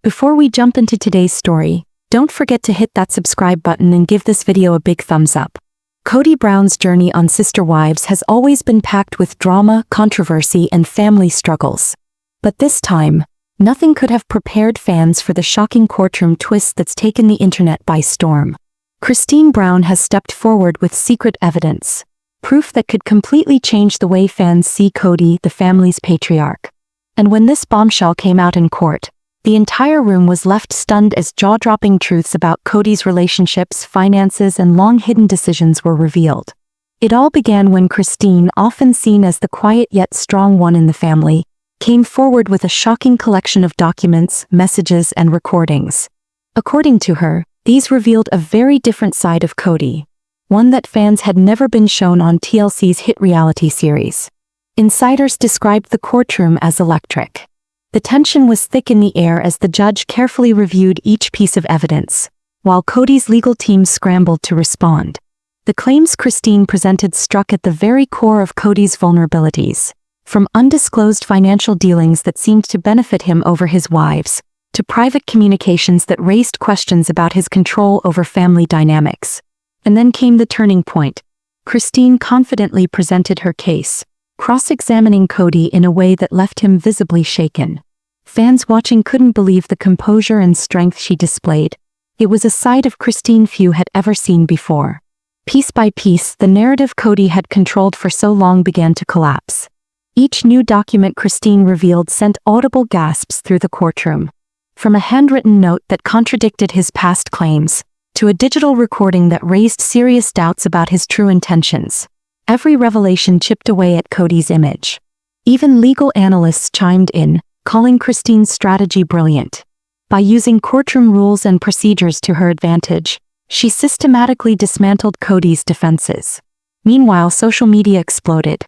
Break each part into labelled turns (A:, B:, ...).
A: Before we jump into today's story, don't forget to hit that subscribe button and give this video a big thumbs up. Kody Brown's journey on Sister Wives has always been packed with drama, controversy, and family struggles. But this time, nothing could have prepared fans for the shocking courtroom twist that's taken the internet by storm. Christine Brown has stepped forward with secret evidence, proof that could completely change the way fans see Kody, the family's patriarch. And when this bombshell came out in court, the entire room was left stunned as jaw-dropping truths about Kody's relationships, finances, and long-hidden decisions were revealed. It all began when Christine, often seen as the quiet yet strong one in the family, came forward with a shocking collection of documents, messages, and recordings. According to her, these revealed a very different side of Kody, one that fans had never been shown on TLC's hit reality series. Insiders described the courtroom as electric. The tension was thick in the air as the judge carefully reviewed each piece of evidence, while Kody's legal team scrambled to respond. The claims Christine presented struck at the very core of Kody's vulnerabilities, from undisclosed financial dealings that seemed to benefit him over his wives, to private communications that raised questions about his control over family dynamics. And then came the turning point. Christine confidently presented her case, cross-examining Kody in a way that left him visibly shaken. Fans watching couldn't believe the composure and strength she displayed. It was a side of Christine few had ever seen before. Piece by piece, the narrative Kody had controlled for so long began to collapse. Each new document Christine revealed sent audible gasps through the courtroom. From a handwritten note that contradicted his past claims, to a digital recording that raised serious doubts about his true intentions, every revelation chipped away at Kody's image. Even legal analysts chimed in, calling Christine's strategy brilliant. By using courtroom rules and procedures to her advantage, she systematically dismantled Kody's defenses. Meanwhile, social media exploded.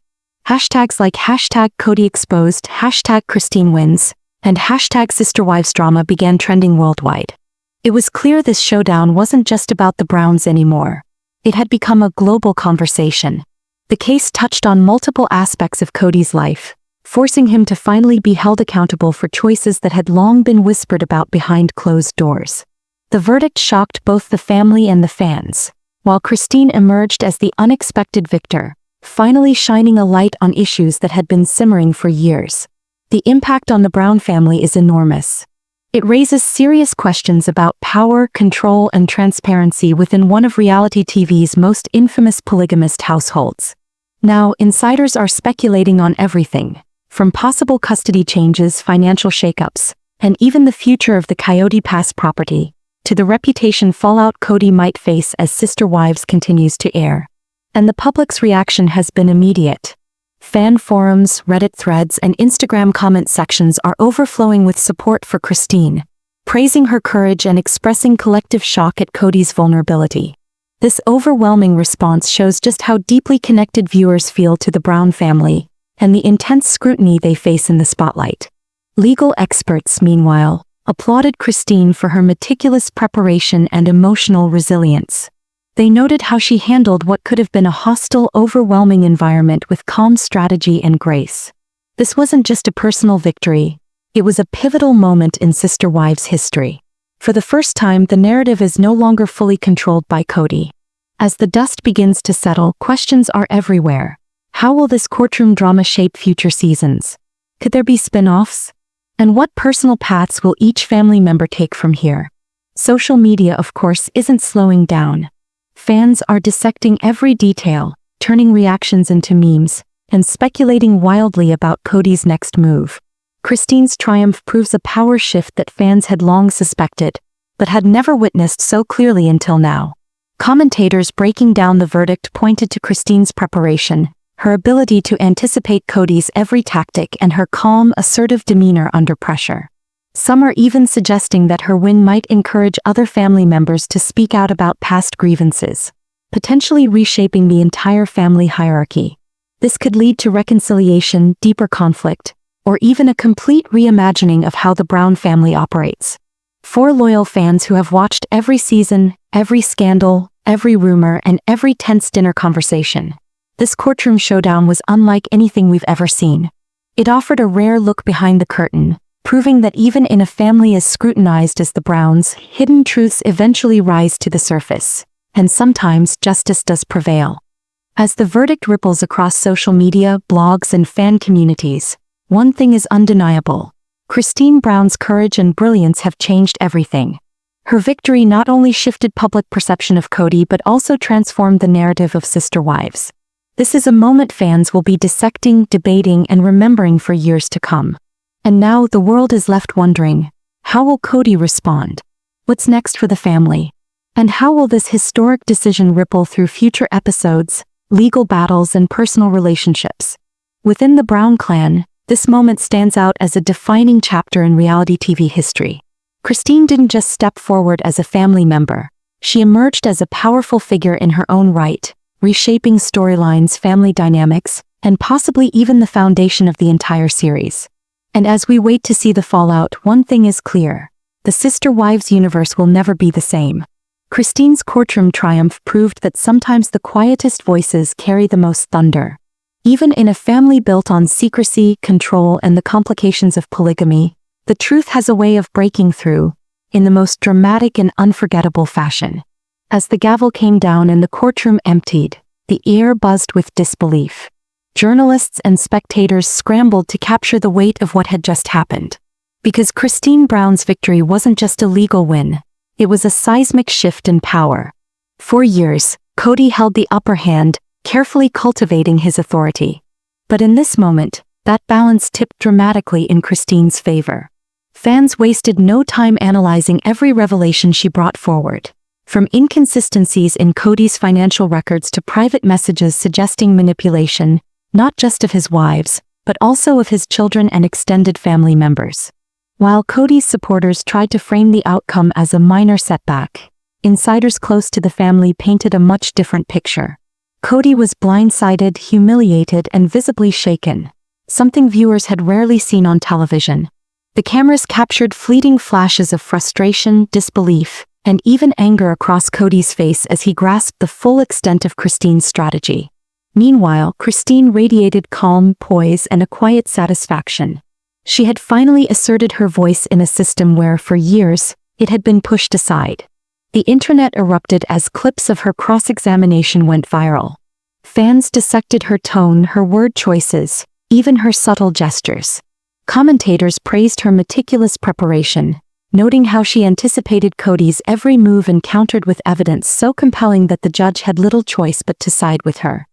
A: Hashtags like #KodyExposed, #ChristineWins, and #SisterWivesDrama began trending worldwide. It was clear this showdown wasn't just about the Browns anymore. It had become a global conversation. The case touched on multiple aspects of Kody's life, forcing him to finally be held accountable for choices that had long been whispered about behind closed doors. The verdict shocked both the family and the fans, while Christine emerged as the unexpected victor, finally shining a light on issues that had been simmering for years. The impact on the Brown family is enormous. It raises serious questions about power, control, and transparency within one of reality TV's most infamous polygamist households. Now, insiders are speculating on everything, from possible custody changes, financial shakeups, and even the future of the Coyote Pass property, to the reputation fallout Kody might face as Sister Wives continues to air. And the public's reaction has been immediate. Fan forums, Reddit threads, and Instagram comment sections are overflowing with support for Christine, praising her courage and expressing collective shock at Kody's vulnerability. This overwhelming response shows just how deeply connected viewers feel to the Brown family, and the intense scrutiny they face in the spotlight. Legal experts, meanwhile, applauded Christine for her meticulous preparation and emotional resilience. They noted how she handled what could have been a hostile, overwhelming environment with calm strategy and grace. This wasn't just a personal victory, it was a pivotal moment in Sister Wives history. For the first time, the narrative is no longer fully controlled by Kody. As the dust begins to settle, questions are everywhere. How will this courtroom drama shape future seasons? Could there be spin-offs? And what personal paths will each family member take from here? Social media, of course, isn't slowing down. Fans are dissecting every detail, turning reactions into memes, and speculating wildly about Kody's next move. Christine's triumph proves a power shift that fans had long suspected, but had never witnessed so clearly until now. Commentators breaking down the verdict pointed to Christine's preparation, her ability to anticipate Kody's every tactic, and her calm, assertive demeanor under pressure. Some are even suggesting that her win might encourage other family members to speak out about past grievances, potentially reshaping the entire family hierarchy. This could lead to reconciliation, deeper conflict, or even a complete reimagining of how the Brown family operates. For loyal fans who have watched every season, every scandal, every rumor, and every tense dinner conversation, this courtroom showdown was unlike anything we've ever seen. It offered a rare look behind the curtain, proving that even in a family as scrutinized as the Browns, hidden truths eventually rise to the surface, and sometimes justice does prevail. As the verdict ripples across social media, blogs, and fan communities, one thing is undeniable. Christine Brown's courage and brilliance have changed everything. Her victory not only shifted public perception of Kody but also transformed the narrative of sister wives. This is a moment fans will be dissecting, debating, and remembering for years to come. And now the world is left wondering, how will Kody respond? What's next for the family? And how will this historic decision ripple through future episodes, legal battles, and personal relationships? Within the Brown clan, this moment stands out as a defining chapter in reality TV history. Christine didn't just step forward as a family member. She emerged as a powerful figure in her own right, reshaping storylines, family dynamics, and possibly even the foundation of the entire series. And as we wait to see the fallout, one thing is clear. The Sister Wives universe will never be the same. Christine's courtroom triumph proved that sometimes the quietest voices carry the most thunder. Even in a family built on secrecy, control, and the complications of polygamy, the truth has a way of breaking through, in the most dramatic and unforgettable fashion. As the gavel came down and the courtroom emptied, the air buzzed with disbelief. Journalists and spectators scrambled to capture the weight of what had just happened. Because Christine Brown's victory wasn't just a legal win, it was a seismic shift in power. For years, Kody held the upper hand, carefully cultivating his authority. But in this moment, that balance tipped dramatically in Christine's favor. Fans wasted no time analyzing every revelation she brought forward. From inconsistencies in Kody's financial records to private messages suggesting manipulation, not just of his wives, but also of his children and extended family members. While Kody's supporters tried to frame the outcome as a minor setback, insiders close to the family painted a much different picture. Kody was blindsided, humiliated, and visibly shaken, something viewers had rarely seen on television. The cameras captured fleeting flashes of frustration, disbelief, and even anger across Kody's face as he grasped the full extent of Christine's strategy. Meanwhile, Christine radiated calm, poise, and a quiet satisfaction. She had finally asserted her voice in a system where, for years, it had been pushed aside. The internet erupted as clips of her cross-examination went viral. Fans dissected her tone, her word choices, even her subtle gestures. Commentators praised her meticulous preparation, noting how she anticipated Kody's every move and countered with evidence so compelling that the judge had little choice but to side with her.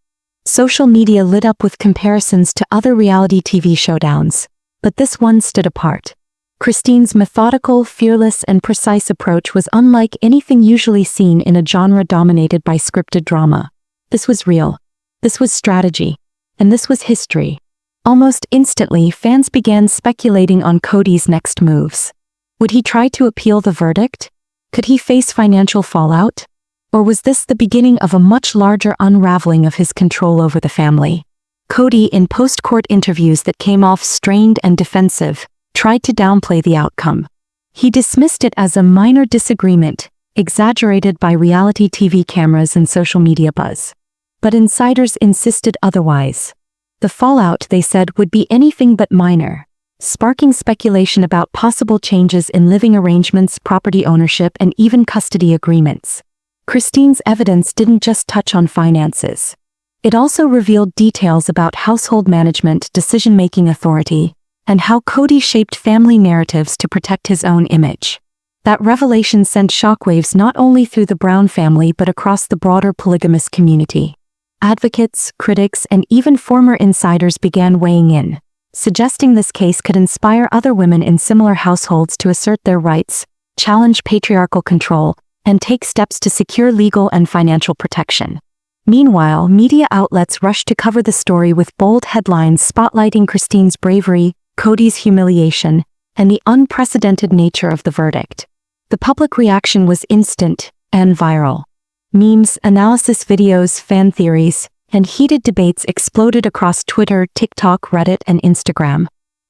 A: Social media lit up with comparisons to other reality TV showdowns, but this one stood apart. Christine's methodical, fearless, and precise approach was unlike anything usually seen in a genre dominated by scripted drama. This was real. This was strategy. And this was history. Almost instantly, fans began speculating on Kody's next moves. Would he try to appeal the verdict? Could he face financial fallout? Or was this the beginning of a much larger unraveling of his control over the family? Kody, in post-court interviews that came off strained and defensive, tried to downplay the outcome. He dismissed it as a minor disagreement, exaggerated by reality TV cameras and social media buzz. But insiders insisted otherwise. The fallout, they said, would be anything but minor, sparking speculation about possible changes in living arrangements, property ownership, and even custody agreements. Christine's evidence didn't just touch on finances. It also revealed details about household management, decision-making authority, and how Kody shaped family narratives to protect his own image. That revelation sent shockwaves not only through the Brown family but across the broader polygamous community. Advocates, critics, and even former insiders began weighing in, suggesting this case could inspire other women in similar households to assert their rights, challenge patriarchal control, and take steps to secure legal and financial protection. Meanwhile, media outlets rushed to cover the story with bold headlines spotlighting Christine's bravery, Kody's humiliation, and the unprecedented nature of the verdict. The public reaction was instant and viral. Memes, analysis videos, fan theories, and heated debates exploded across Twitter, TikTok, Reddit, and Instagram.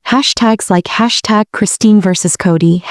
A: Hashtags like #Christine vs. Kody,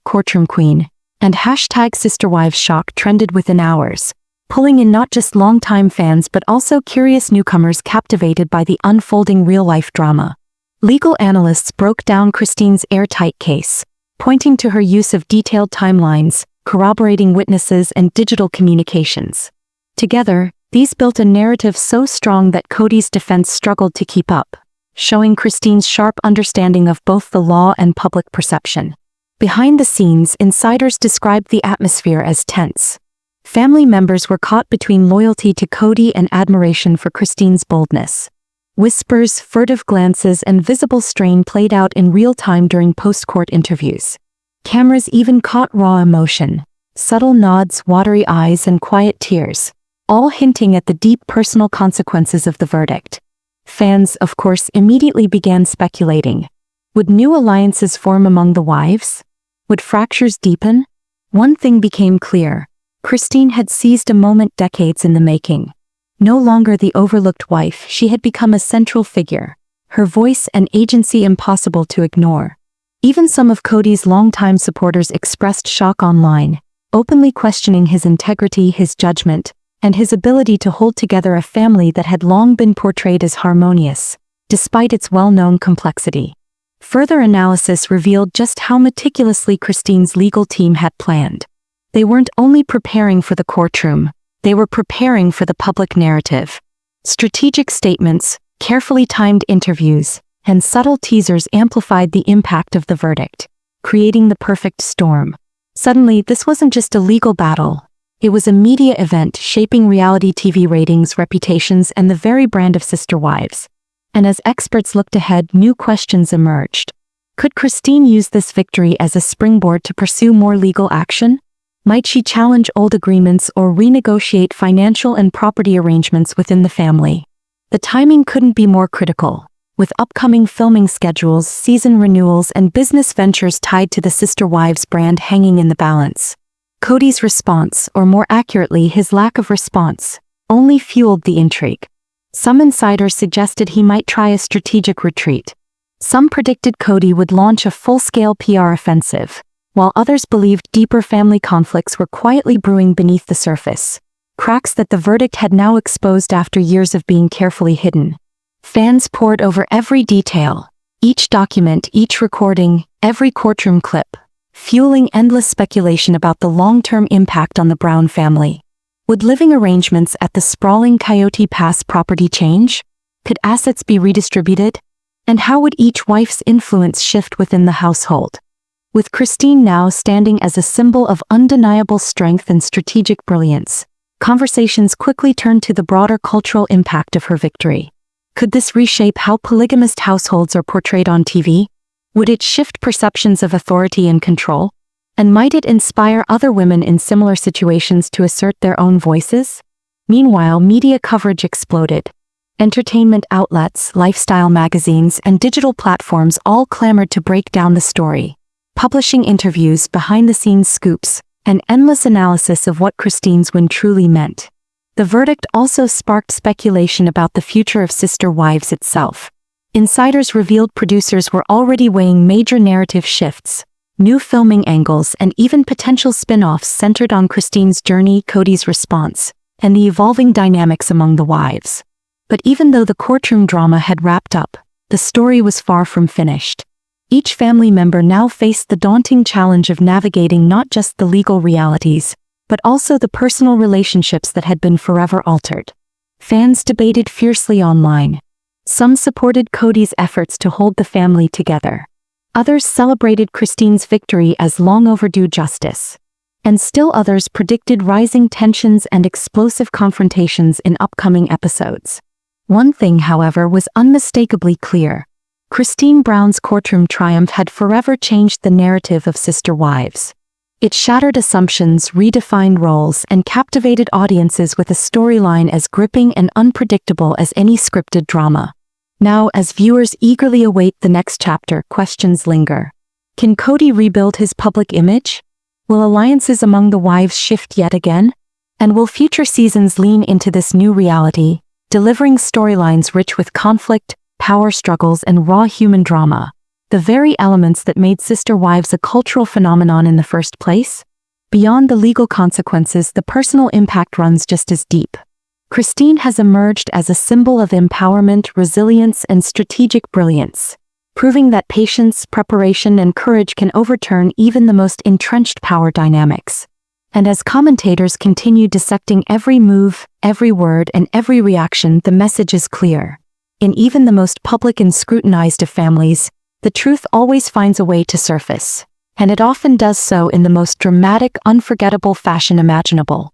A: #Courtroom Queen, and #SisterWivesShock trended within hours, pulling in not just longtime fans but also curious newcomers captivated by the unfolding real-life drama. Legal analysts broke down Christine's airtight case, pointing to her use of detailed timelines, corroborating witnesses, and digital communications. Together, these built a narrative so strong that Kody's defense struggled to keep up, showing Christine's sharp understanding of both the law and public perception. Behind the scenes, insiders described the atmosphere as tense. Family members were caught between loyalty to Kody and admiration for Christine's boldness. Whispers, furtive glances, and visible strain played out in real time during post-court interviews. Cameras even caught raw emotion, subtle nods, watery eyes, and quiet tears, all hinting at the deep personal consequences of the verdict. Fans, of course, immediately began speculating. Would new alliances form among the wives? Would fractures deepen? One thing became clear. Christine had seized a moment decades in the making. No longer the overlooked wife, she had become a central figure, her voice and agency impossible to ignore. Even some of Kody's longtime supporters expressed shock online, openly questioning his integrity, his judgment, and his ability to hold together a family that had long been portrayed as harmonious, despite its well-known complexity. Further analysis revealed just how meticulously Christine's legal team had planned. They weren't only preparing for the courtroom, they were preparing for the public narrative. Strategic statements, carefully timed interviews, and subtle teasers amplified the impact of the verdict, creating the perfect storm. Suddenly, this wasn't just a legal battle. It was a media event shaping reality TV ratings, reputations, and the very brand of Sister Wives. And as experts looked ahead, new questions emerged. Could Christine use this victory as a springboard to pursue more legal action? Might she challenge old agreements or renegotiate financial and property arrangements within the family? The timing couldn't be more critical. With upcoming filming schedules, season renewals, and business ventures tied to the Sister Wives brand hanging in the balance, Kody's response, or more accurately his lack of response, only fueled the intrigue. Some insiders suggested he might try a strategic retreat. Some predicted Kody would launch a full-scale PR offensive, while others believed deeper family conflicts were quietly brewing beneath the surface, cracks that the verdict had now exposed after years of being carefully hidden. Fans pored over every detail, each document, each recording, every courtroom clip, fueling endless speculation about the long-term impact on the Brown family. Would living arrangements at the sprawling Coyote Pass property change? Could assets be redistributed? And how would each wife's influence shift within the household? With Christine now standing as a symbol of undeniable strength and strategic brilliance, conversations quickly turned to the broader cultural impact of her victory. Could this reshape how polygamist households are portrayed on TV? Would it shift perceptions of authority and control? And might it inspire other women in similar situations to assert their own voices? Meanwhile, media coverage exploded. Entertainment outlets, lifestyle magazines, and digital platforms all clamored to break down the story, publishing interviews, behind-the-scenes scoops, and endless analysis of what Christine's win truly meant. The verdict also sparked speculation about the future of Sister Wives itself. Insiders revealed producers were already weighing major narrative shifts, new filming angles, and even potential spin-offs centered on Christine's journey, Kody's response, and the evolving dynamics among the wives. But even though the courtroom drama had wrapped up, the story was far from finished. Each family member now faced the daunting challenge of navigating not just the legal realities, but also the personal relationships that had been forever altered. Fans debated fiercely online. Some supported Kody's efforts to hold the family together. Others celebrated Christine's victory as long overdue justice. And still others predicted rising tensions and explosive confrontations in upcoming episodes. One thing, however, was unmistakably clear. Christine Brown's courtroom triumph had forever changed the narrative of Sister Wives. It shattered assumptions, redefined roles, and captivated audiences with a storyline as gripping and unpredictable as any scripted drama. Now, as viewers eagerly await the next chapter, questions linger. Can Kody rebuild his public image? Will alliances among the wives shift yet again? And will future seasons lean into this new reality, delivering storylines rich with conflict, power struggles, and raw human drama? The very elements that made Sister Wives a cultural phenomenon in the first place? Beyond the legal consequences, the personal impact runs just as deep. Christine has emerged as a symbol of empowerment, resilience, and strategic brilliance, proving that patience, preparation, and courage can overturn even the most entrenched power dynamics. And as commentators continue dissecting every move, every word, and every reaction, the message is clear. In even the most public and scrutinized of families, the truth always finds a way to surface. And it often does so in the most dramatic, unforgettable fashion imaginable.